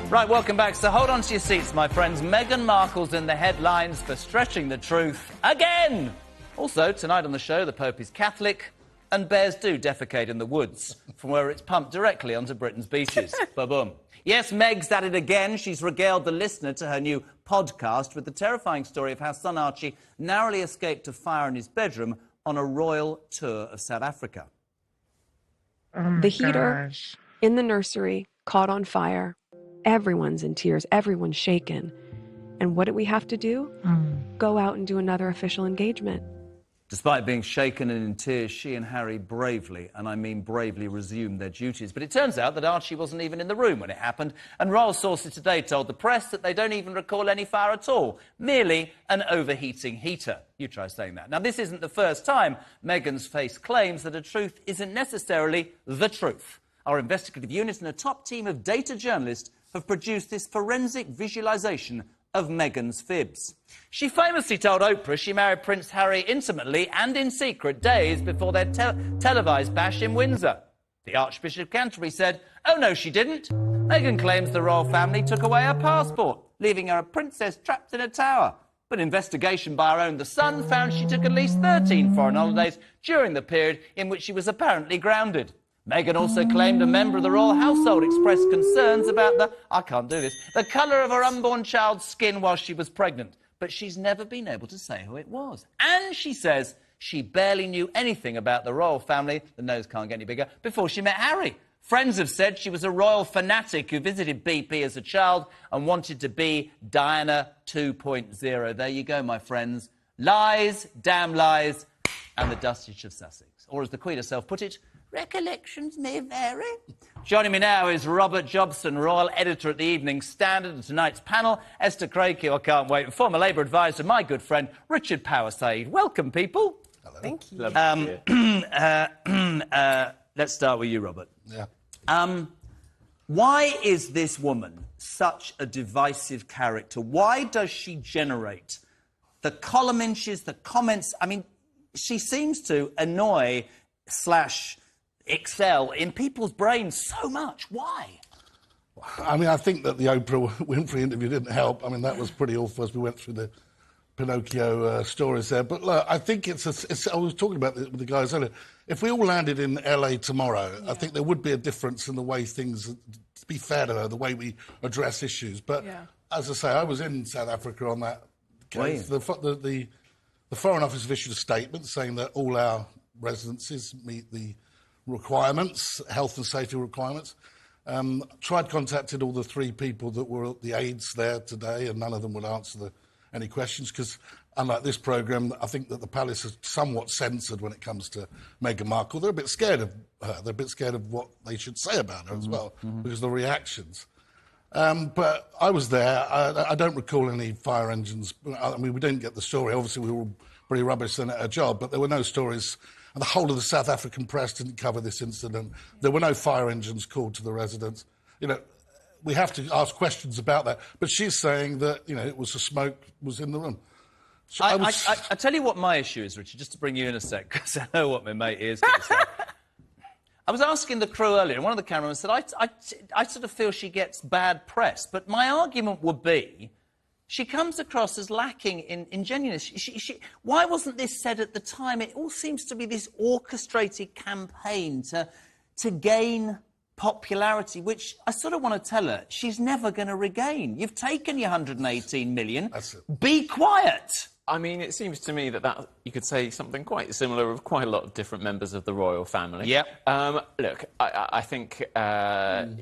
Speaker 2: Right, welcome back. So hold on to your seats, my friends. Meghan Markle's in the headlines for stretching the truth again. Also, tonight on the show, the Pope is Catholic and bears do defecate in the woods, from where it's pumped directly onto Britain's beaches. Ba-boom. Yes, Meg's at it again. She's regaled the listener to her new podcast with the terrifying story of how son Archie narrowly escaped a fire in his bedroom on a royal tour of South Africa.
Speaker 13: The heater in the nursery caught on fire. Everyone's in tears. Everyone's shaken. And what do we have to do? Go out and do another official engagement.
Speaker 2: Despite being shaken and in tears, she and Harry bravely, and I mean bravely, resumed their duties. But it turns out that Archie wasn't even in the room when it happened, and royal sources today told the press that they don't even recall any fire at all, merely an overheating heater. You try saying that. Now, this isn't the first time Meghan's faced claims that a truth isn't necessarily the truth. Our investigative unit and a top team of data journalists have produced this forensic visualisation of Meghan's fibs. She famously told Oprah she married Prince Harry intimately and in secret days before their televised bash in Windsor. The Archbishop of Canterbury said, "Oh no, she didn't." Meghan claims the royal family took away her passport, leaving her a princess trapped in a tower. But investigation by our own The Sun found she took at least 13 foreign holidays during the period in which she was apparently grounded. Meghan also claimed a member of the royal household expressed concerns about the colour of her unborn child's skin while she was pregnant. But she's never been able to say who it was. And she says she barely knew anything about the royal family, the nose can't get any bigger, before she met Harry. Friends have said she was a royal fanatic who visited BP as a child and wanted to be Diana 2.0. There you go, my friends. Lies, damn lies, and the Duchess of Sussex. Or as the Queen herself put it, recollections may vary. Joining me now is Robert Jobson, Royal Editor at the Evening Standard, and tonight's panel, Esther Craig, who I can't wait, and former Labour advisor, my good friend, Richard Power-Said. Welcome, people.
Speaker 14: Hello. Thank you.
Speaker 2: Let's start with you, Robert.
Speaker 14: Yeah.
Speaker 2: Why is this woman such a divisive character? Why does she generate the column inches, the comments? I mean, she seems to annoy / excel in people's brains so much. Why?
Speaker 14: I mean, I think that the Oprah Winfrey interview didn't help. I mean, that was pretty awful as we went through the Pinocchio stories there. But look, I think it's I was talking about it with the guys earlier. If we all landed in LA tomorrow, I think there would be a difference in the way things, to be fair to her, the way we address issues. But as I say, I was in South Africa on that case. The Foreign Office have issued a statement saying that all our residences meet the requirements, health and safety requirements. Contacted all the 3 people that were the aides there today, and none of them would answer any questions, because unlike this programme, I think that the palace is somewhat censored when it comes to Meghan Markle. They're a bit scared of her. They're a bit scared of what they should say about her as well, because of the reactions. But I was there. I don't recall any fire engines. I mean, we didn't get the story. Obviously, we were all pretty rubbish at our job, but there were no stories. And the whole of the South African press didn't cover this incident. There were no fire engines called to the residence. You know, we have to ask questions about that. But she's saying that, you know, it was the smoke was in the room. So
Speaker 2: I tell you what my issue is, Richard, just to bring you in a sec, because I know what my mate is going to say. I was asking the crew earlier, and one of the cameramen said, I sort of feel she gets bad press. But my argument would be, she comes across as lacking in genuineness. Why wasn't this said at the time? It all seems to be this orchestrated campaign to gain popularity, which I sort of want to tell her she's never going to regain. You've taken your 118 million.
Speaker 14: That's it.
Speaker 2: Be quiet.
Speaker 15: I mean, it seems to me that you could say something quite similar of quite a lot of different members of the royal family.
Speaker 2: Yep.
Speaker 15: Look, I think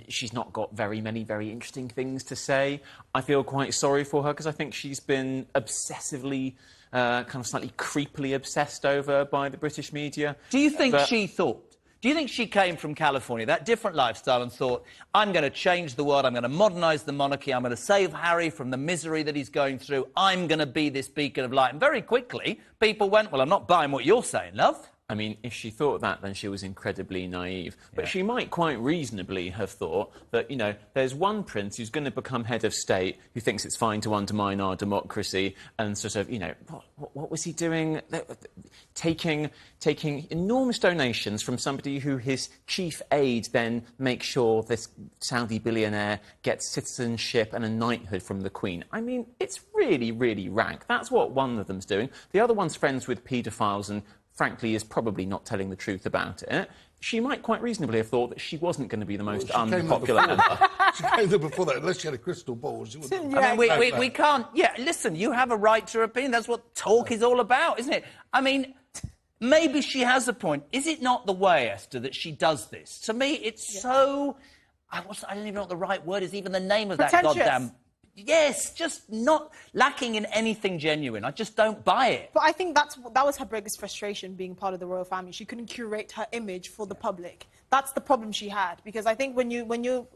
Speaker 15: she's not got very many very interesting things to say. I feel quite sorry for her because I think she's been obsessively, kind of slightly creepily obsessed over by the British media.
Speaker 2: Do you think Do you think she came from California, that different lifestyle, and thought, I'm going to change the world, I'm going to modernise the monarchy, I'm going to save Harry from the misery that he's going through, I'm going to be this beacon of light? And very quickly, people went, well, I'm not buying what you're saying, love.
Speaker 15: I mean, if she thought that, then she was incredibly naive. But she might quite reasonably have thought that, you know, there's one prince who's going to become head of state who thinks it's fine to undermine our democracy and sort of, you know, what was he doing? Taking enormous donations from somebody who his chief aide then makes sure this Saudi billionaire gets citizenship and a knighthood from the Queen. I mean, it's really, really rank. That's what one of them's doing. The other one's friends with paedophiles and frankly, is probably not telling the truth about it. She might quite reasonably have thought that she wasn't going to be the most unpopular member.
Speaker 14: She came there before that. Unless she had a crystal ball, she wouldn't.
Speaker 2: I mean, we can't... Yeah, listen, you have a right to your opinion. That's what talk is all about, isn't it? I mean, maybe she has a point. Is it not the way, Esther, that she does this? To me, it's so... I don't even know what the right word is, even the name of that goddamn... yes, just not lacking in anything genuine. I just don't buy it.
Speaker 16: But I think that was her biggest frustration, being part of the royal family. She couldn't curate her image for the public. That's the problem she had, because I think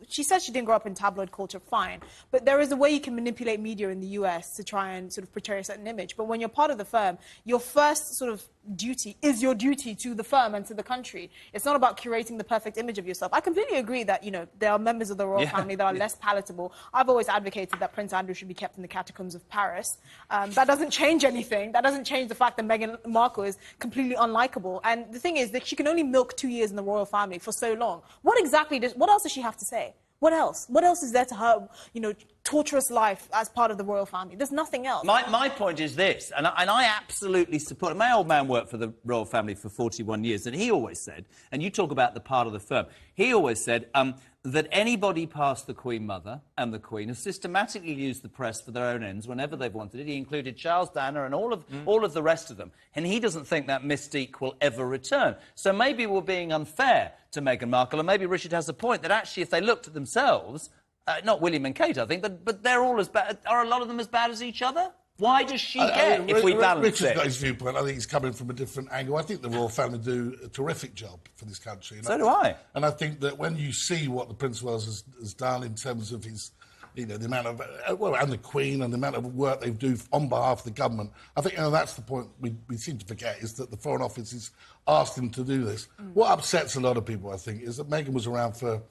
Speaker 16: she says she didn't grow up in tabloid culture, fine, but there is a way you can manipulate media in the US to try and sort of portray a certain image. But when you're part of the firm, your first sort of duty is your duty to the firm and to the country. It's not about curating the perfect image of yourself. I completely agree that, you know, there are members of the royal family that are less palatable. I've always advocated that Prince Andrew should be kept in the catacombs of Paris. That doesn't change anything. That doesn't change the fact that Meghan Markle is completely unlikable. And the thing is that she can only milk 2 years in the royal family for so long. What else does she have to say? What else? What else is there to her, you know, torturous life as part of the royal family? There's nothing else.
Speaker 2: My point is this, and I absolutely support it. My old man worked for the royal family for 41 years, and he always said, and you talk about the part of the firm, he always said that anybody past the Queen Mother and the Queen has systematically used the press for their own ends whenever they've wanted it. He included Charles, Diana and all of the rest of them. And he doesn't think that mystique will ever return. So maybe we're being unfair to Meghan Markle, and maybe Richard has a point that actually if they looked at themselves, not William and Kate, I think, but they're all as bad. Are a lot of them as bad as each other? Why does she get if we balance
Speaker 14: Richard's
Speaker 2: it?
Speaker 14: got his viewpoint. I think he's coming from a different angle. I think the royal family do a terrific job for this country.
Speaker 2: So do I.
Speaker 14: And I think that when you see what the Prince of Wales has done in terms of his, you know, the amount of, and the Queen and the amount of work they do on behalf of the government, I think, you know, that's the point we seem to forget, is that the Foreign Office has asked him to do this. What upsets a lot of people, I think, is that Meghan was around for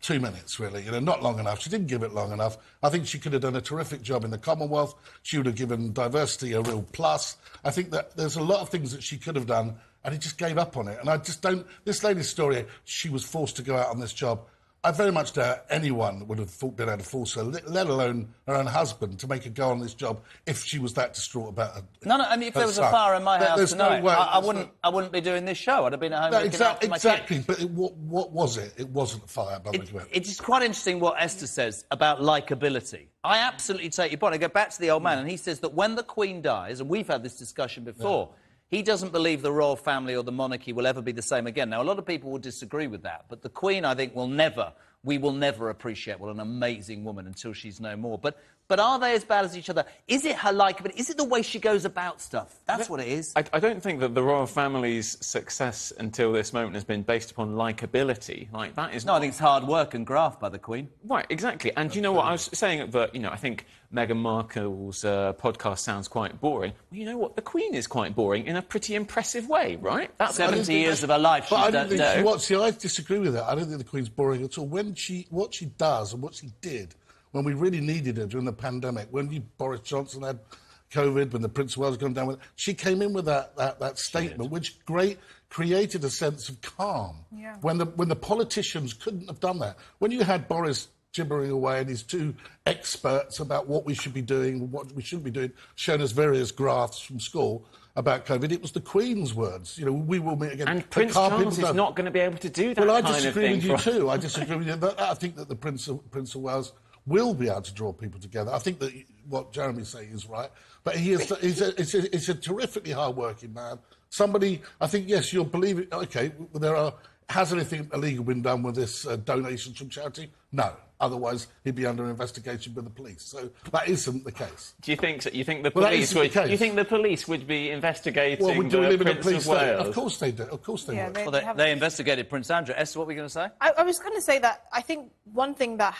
Speaker 14: 2 minutes, really, you know, not long enough. She didn't give it long enough. I think she could have done a terrific job in the Commonwealth. She would have given diversity a real plus. I think that there's a lot of things that she could have done, and he just gave up on it. And I just don't... This lady's story, she was forced to go out on this job. I very much doubt anyone would have been able to force her, let alone her own husband, to make her go on this job if she was that distraught about her.
Speaker 2: No, I mean, if there was a fire in my house tonight, I wouldn't be doing this show. I'd have been at home looking after my kids.
Speaker 14: Exactly, but what was it? It wasn't a fire.
Speaker 2: It's quite interesting what Esther says about likeability. I absolutely take your point. I go back to the old man, and he says that when the Queen dies, and we've had this discussion before, he doesn't believe the royal family or the monarchy will ever be the same again. Now, a lot of people will disagree with that, but the Queen, I think, we will never appreciate what an amazing woman until she's no more. But are they as bad as each other? Is it her likeability? Is it the way she goes about stuff? That's what it is.
Speaker 15: I don't think that the royal family's success until this moment has been based upon likeability. Like, that is...
Speaker 2: No, I think it's hard work and graft by the Queen.
Speaker 15: Right, exactly. And you know what? I was saying that, you know, I think Meghan Markle's podcast sounds quite boring. Well, you know what? The Queen is quite boring in a pretty impressive way, right? That's 70 years of her life she's done.
Speaker 14: I disagree with that. I don't think the Queen's boring at all. What she does and what she did when we really needed her during the pandemic, when Boris Johnson had COVID, when the Prince of Wales gone down with it, she came in with that statement, which created a sense of calm. Yeah. When the politicians couldn't have done that. When you had Boris gibbering away and his two experts about what we should be doing, what we shouldn't be doing, showing us various graphs from school about COVID, it was the Queen's words. You know, we will meet again.
Speaker 15: And Prince Charles is not going to be able to do that kind of thing.
Speaker 14: Well, I disagree with you too. I disagree with you. I think that the Prince of Wales will be able to draw people together. I think that what Jeremy's saying is right. But he's a terrifically hard-working man. Somebody, I think, yes, you'll believe it. OK, has anything illegal been done with this donations from charity? No. Otherwise, he'd be under investigation by the police. So that isn't the case.
Speaker 15: Do you think so? You think the police would? You think the police would be investigating the Prince of Wales?
Speaker 14: Of course they do. Of course they would.
Speaker 2: Well, they investigated Prince Andrew. Esther, what were you going to say?
Speaker 16: I was going to say that I think one thing that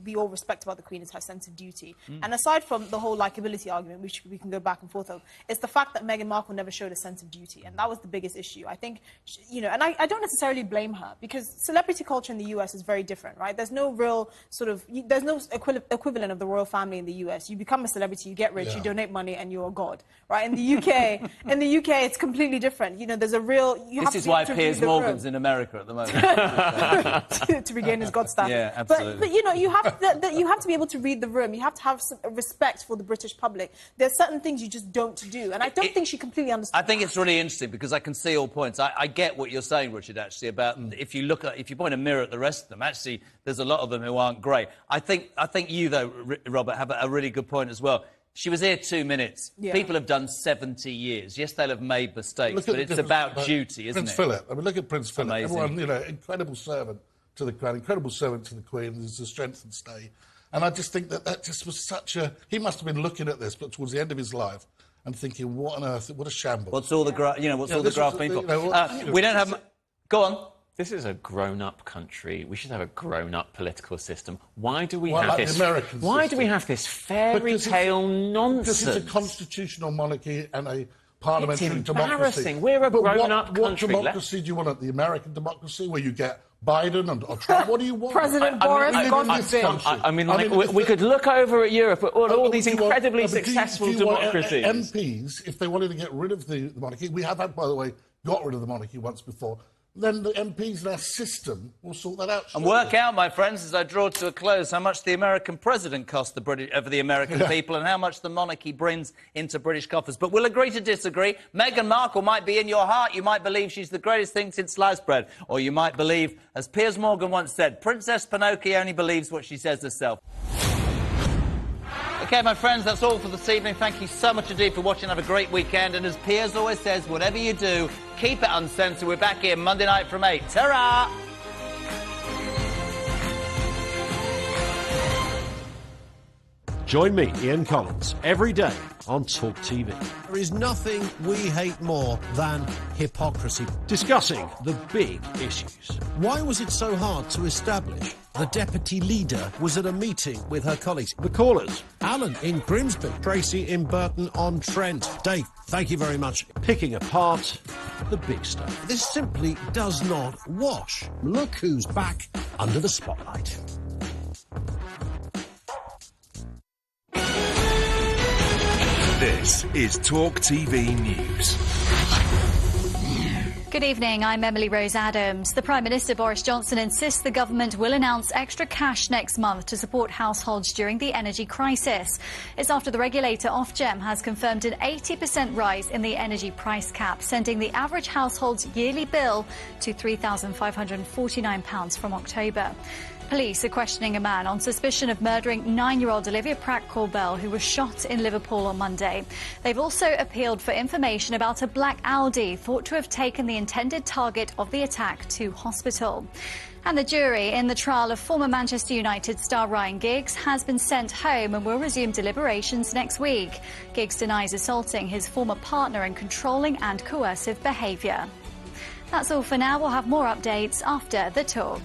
Speaker 16: we all respect about the Queen is her sense of duty. And aside from the whole likeability argument, which we can go back and forth of, it's the fact that Meghan Markle never showed a sense of duty. And that was the biggest issue. I think, you know, and I don't necessarily blame her, because celebrity culture in the US is very different, right? There's no real there's no equivalent of the royal family in the US. You become a celebrity, you get rich, you donate money, and you're a god, right? In the UK, it's completely different. You know, there's a real...
Speaker 2: This is why Piers Morgan's in America at the moment.
Speaker 16: to regain his god status.
Speaker 2: Yeah, absolutely.
Speaker 16: But you know, you have to be able to read the room. You have to have some respect for the British public. There's certain things you just don't do, and I don't think she completely understands.
Speaker 2: I think it's really interesting because I can see all points. I get what you're saying, Richard, actually, about if you point a mirror at the rest of them, actually, there's a lot of them who aren't great. I think you, though, Robert, have a really good point as well. She was here 2 minutes. Yeah. People have done 70 years. Yes, they'll have made mistakes, but it's about duty, isn't it?
Speaker 14: Prince Philip. I mean, look at Prince Philip.
Speaker 2: Amazing.
Speaker 14: Everyone, you know, incredible servant to the Crown, incredible servant to the Queen. There's the strength and stay. And I just think that just was such a... He must have been looking at this, but towards the end of his life, and thinking, what on earth, what a shambles.
Speaker 2: What's all the graph been for? We don't have... Go on.
Speaker 15: This is a grown-up country. We should have a grown-up political system. Why do we
Speaker 14: have this?
Speaker 15: Why do we have this fairy tale nonsense?
Speaker 14: Because it's a constitutional monarchy and a parliamentary democracy.
Speaker 15: It's embarrassing. We're a grown-up country.
Speaker 14: What democracy do you want? The American democracy, where you get Biden or Trump? What do you want?
Speaker 16: President Boris,
Speaker 15: we could look over at Europe at all these incredibly successful democracies.
Speaker 14: MPs, if they wanted to get rid of the monarchy, we have had, by the way, got rid of the monarchy once before. Then the MPs, their system, will sort that out.
Speaker 2: And work out, my friends, as I draw to a close, how much the American president cost the American people and how much the monarchy brings into British coffers. But we'll agree to disagree. Meghan Markle might be in your heart. You might believe she's the greatest thing since sliced bread. Or you might believe, as Piers Morgan once said, Princess Pinocchio only believes what she says herself. OK, my friends, that's all for this evening. Thank you so much indeed for watching. Have a great weekend. And as Piers always says, whatever you do, keep it uncensored. We're back here Monday night from 8. Ta-ra!
Speaker 17: Join me, Ian Collins, every day on Talk TV.
Speaker 18: There is nothing we hate more than hypocrisy.
Speaker 17: Discussing the big issues.
Speaker 18: Why was it so hard to establish the deputy leader was at a meeting with her colleagues?
Speaker 17: The callers.
Speaker 18: Alan in Grimsby, Tracy in Burton-on-Trent. Dave, thank you very much.
Speaker 17: Picking apart the big stuff.
Speaker 18: This simply does not wash. Look who's back under the spotlight.
Speaker 1: This is Talk TV News.
Speaker 19: Good evening, I'm Emily Rose Adams. The Prime Minister Boris Johnson insists the government will announce extra cash next month to support households during the energy crisis. It's after the regulator Ofgem has confirmed an 80% rise in the energy price cap, sending the average household's yearly bill to £3,549 from October. Police are questioning a man on suspicion of murdering 9-year-old Olivia Pratt-Corbell, who was shot in Liverpool on Monday. They've also appealed for information about a black Audi thought to have taken the intended target of the attack to hospital. And the jury in the trial of former Manchester United star Ryan Giggs has been sent home and will resume deliberations next week. Giggs denies assaulting his former partner and controlling and coercive behaviour. That's all for now. We'll have more updates after the talk.